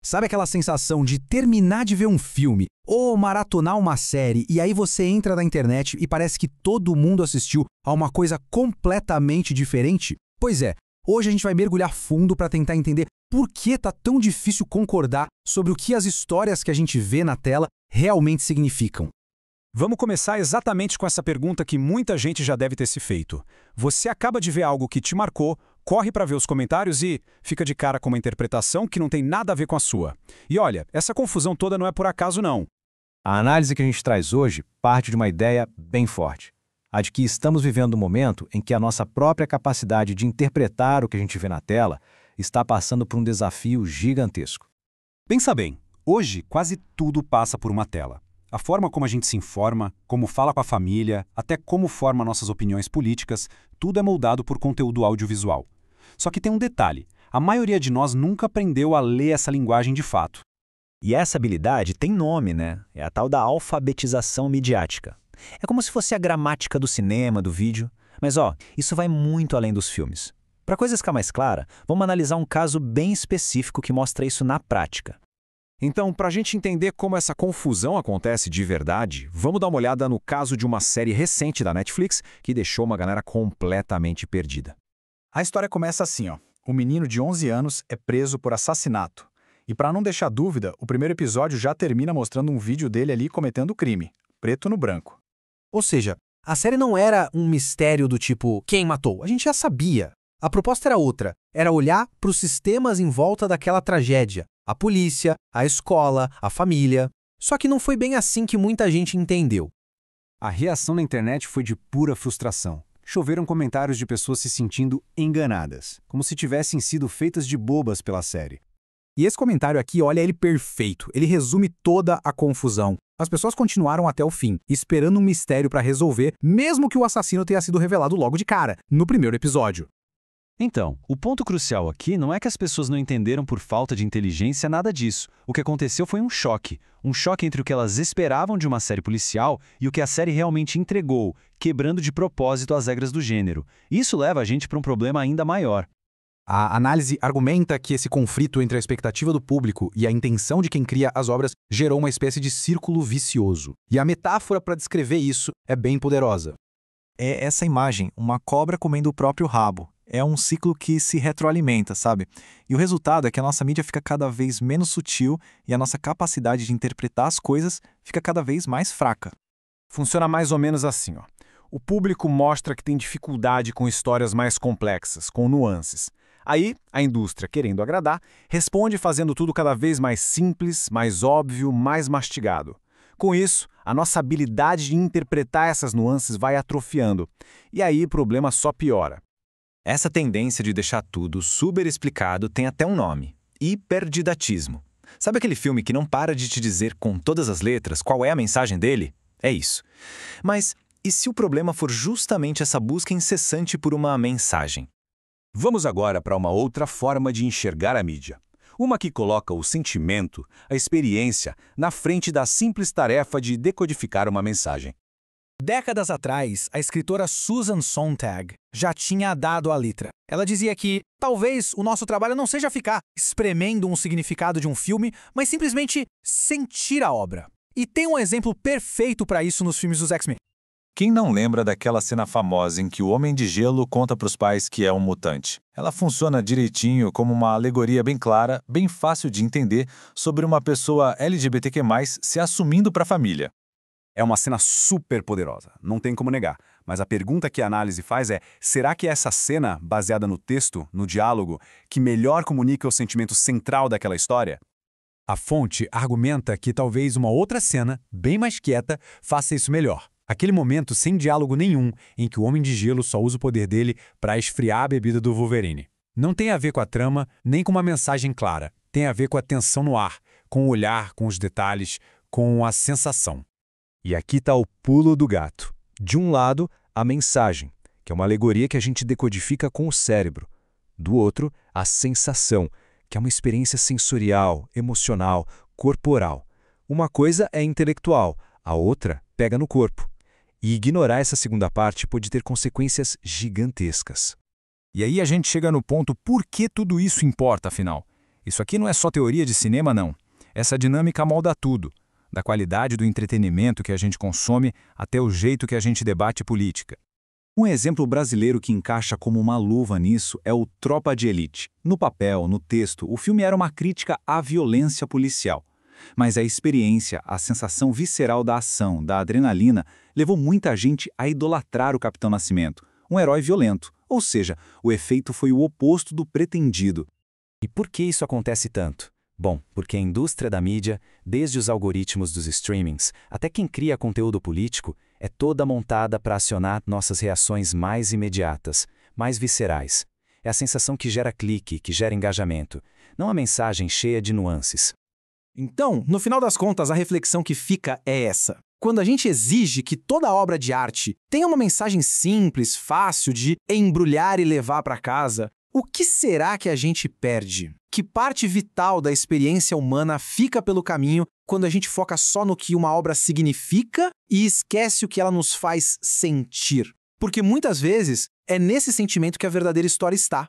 Sabe aquela sensação de terminar de ver um filme ou maratonar uma série e aí você entra na internet e parece que todo mundo assistiu a uma coisa completamente diferente? Pois é, hoje a gente vai mergulhar fundo para tentar entender por que tá tão difícil concordar sobre o que as histórias que a gente vê na tela realmente significam. Vamos começar exatamente com essa pergunta que muita gente já deve ter se feito. Você acaba de ver algo que te marcou, corre para ver os comentários e fica de cara com uma interpretação que não tem nada a ver com a sua. E olha, essa confusão toda não é por acaso não. A análise que a gente traz hoje parte de uma ideia bem forte. A de que estamos vivendo um momento em que a nossa própria capacidade de interpretar o que a gente vê na tela está passando por um desafio gigantesco. Pensa bem, hoje quase tudo passa por uma tela. A forma como a gente se informa, como fala com a família, até como forma nossas opiniões políticas, tudo é moldado por conteúdo audiovisual. Só que tem um detalhe, a maioria de nós nunca aprendeu a ler essa linguagem de fato. E essa habilidade tem nome, né? É a tal da alfabetização midiática. É como se fosse a gramática do cinema, do vídeo. Mas isso vai muito além dos filmes. Para a coisa ficar mais clara, vamos analisar um caso bem específico que mostra isso na prática. Então, para a gente entender como essa confusão acontece de verdade, vamos dar uma olhada no caso de uma série recente da Netflix que deixou uma galera completamente perdida. A história começa assim, ó. Um menino de 11 anos é preso por assassinato. E para não deixar dúvida, o primeiro episódio já termina mostrando um vídeo dele ali cometendo o crime, preto no branco. Ou seja, a série não era um mistério do tipo quem matou, a gente já sabia. A proposta era outra, era olhar para os sistemas em volta daquela tragédia. A polícia, a escola, a família. Só que não foi bem assim que muita gente entendeu. A reação na internet foi de pura frustração. Choveram comentários de pessoas se sentindo enganadas, como se tivessem sido feitas de bobas pela série. E esse comentário aqui, olha ele perfeito. Ele resume toda a confusão. As pessoas continuaram até o fim, esperando um mistério para resolver, mesmo que o assassino tenha sido revelado logo de cara, no primeiro episódio. Então, o ponto crucial aqui não é que as pessoas não entenderam por falta de inteligência nada disso. O que aconteceu foi um choque entre o que elas esperavam de uma série policial e o que a série realmente entregou, quebrando de propósito as regras do gênero. Isso leva a gente para um problema ainda maior. A análise argumenta que esse conflito entre a expectativa do público e a intenção de quem cria as obras gerou uma espécie de círculo vicioso. E a metáfora para descrever isso é bem poderosa. É essa imagem, uma cobra comendo o próprio rabo. É um ciclo que se retroalimenta, sabe? E o resultado é que a nossa mídia fica cada vez menos sutil e a nossa capacidade de interpretar as coisas fica cada vez mais fraca. Funciona mais ou menos assim, ó. O público mostra que tem dificuldade com histórias mais complexas, com nuances. Aí, a indústria, querendo agradar, responde fazendo tudo cada vez mais simples, mais óbvio, mais mastigado. Com isso, a nossa habilidade de interpretar essas nuances vai atrofiando. E aí o problema só piora. Essa tendência de deixar tudo super explicado tem até um nome: hiperdidatismo. Sabe aquele filme que não para de te dizer com todas as letras qual é a mensagem dele? É isso. Mas e se o problema for justamente essa busca incessante por uma mensagem? Vamos agora para uma outra forma de enxergar a mídia. Uma que coloca o sentimento, a experiência, na frente da simples tarefa de decodificar uma mensagem. Décadas atrás, a escritora Susan Sontag já tinha dado a letra. Ela dizia que talvez o nosso trabalho não seja ficar espremendo um significado de um filme, mas simplesmente sentir a obra. E tem um exemplo perfeito para isso nos filmes dos X-Men. Quem não lembra daquela cena famosa em que o Homem de Gelo conta para os pais que é um mutante? Ela funciona direitinho como uma alegoria bem clara, bem fácil de entender, sobre uma pessoa LGBTQ+, se assumindo para a família. É uma cena super poderosa, não tem como negar. Mas a pergunta que a análise faz é, será que é essa cena, baseada no texto, no diálogo, que melhor comunica o sentimento central daquela história? A fonte argumenta que talvez uma outra cena, bem mais quieta, faça isso melhor. Aquele momento sem diálogo nenhum, em que o Homem de Gelo só usa o poder dele para esfriar a bebida do Wolverine. Não tem a ver com a trama, nem com uma mensagem clara. Tem a ver com a tensão no ar, com o olhar, com os detalhes, com a sensação. E aqui está o pulo do gato. De um lado, a mensagem, que é uma alegoria que a gente decodifica com o cérebro. Do outro, a sensação, que é uma experiência sensorial, emocional, corporal. Uma coisa é intelectual, a outra pega no corpo. E ignorar essa segunda parte pode ter consequências gigantescas. E aí a gente chega no ponto por que tudo isso importa, afinal. Isso aqui não é só teoria de cinema, não. Essa dinâmica molda tudo, da qualidade do entretenimento que a gente consome até o jeito que a gente debate política. Um exemplo brasileiro que encaixa como uma luva nisso é o Tropa de Elite. No papel, no texto, o filme era uma crítica à violência policial. Mas a experiência, a sensação visceral da ação, da adrenalina, levou muita gente a idolatrar o Capitão Nascimento, um herói violento. Ou seja, o efeito foi o oposto do pretendido. E por que isso acontece tanto? Bom, porque a indústria da mídia, desde os algoritmos dos streamings até quem cria conteúdo político, é toda montada para acionar nossas reações mais imediatas, mais viscerais. É a sensação que gera clique, que gera engajamento, não a mensagem cheia de nuances. Então, no final das contas, a reflexão que fica é essa. Quando a gente exige que toda obra de arte tenha uma mensagem simples, fácil de embrulhar e levar para casa, o que será que a gente perde? Que parte vital da experiência humana fica pelo caminho quando a gente foca só no que uma obra significa e esquece o que ela nos faz sentir? Porque muitas vezes é nesse sentimento que a verdadeira história está.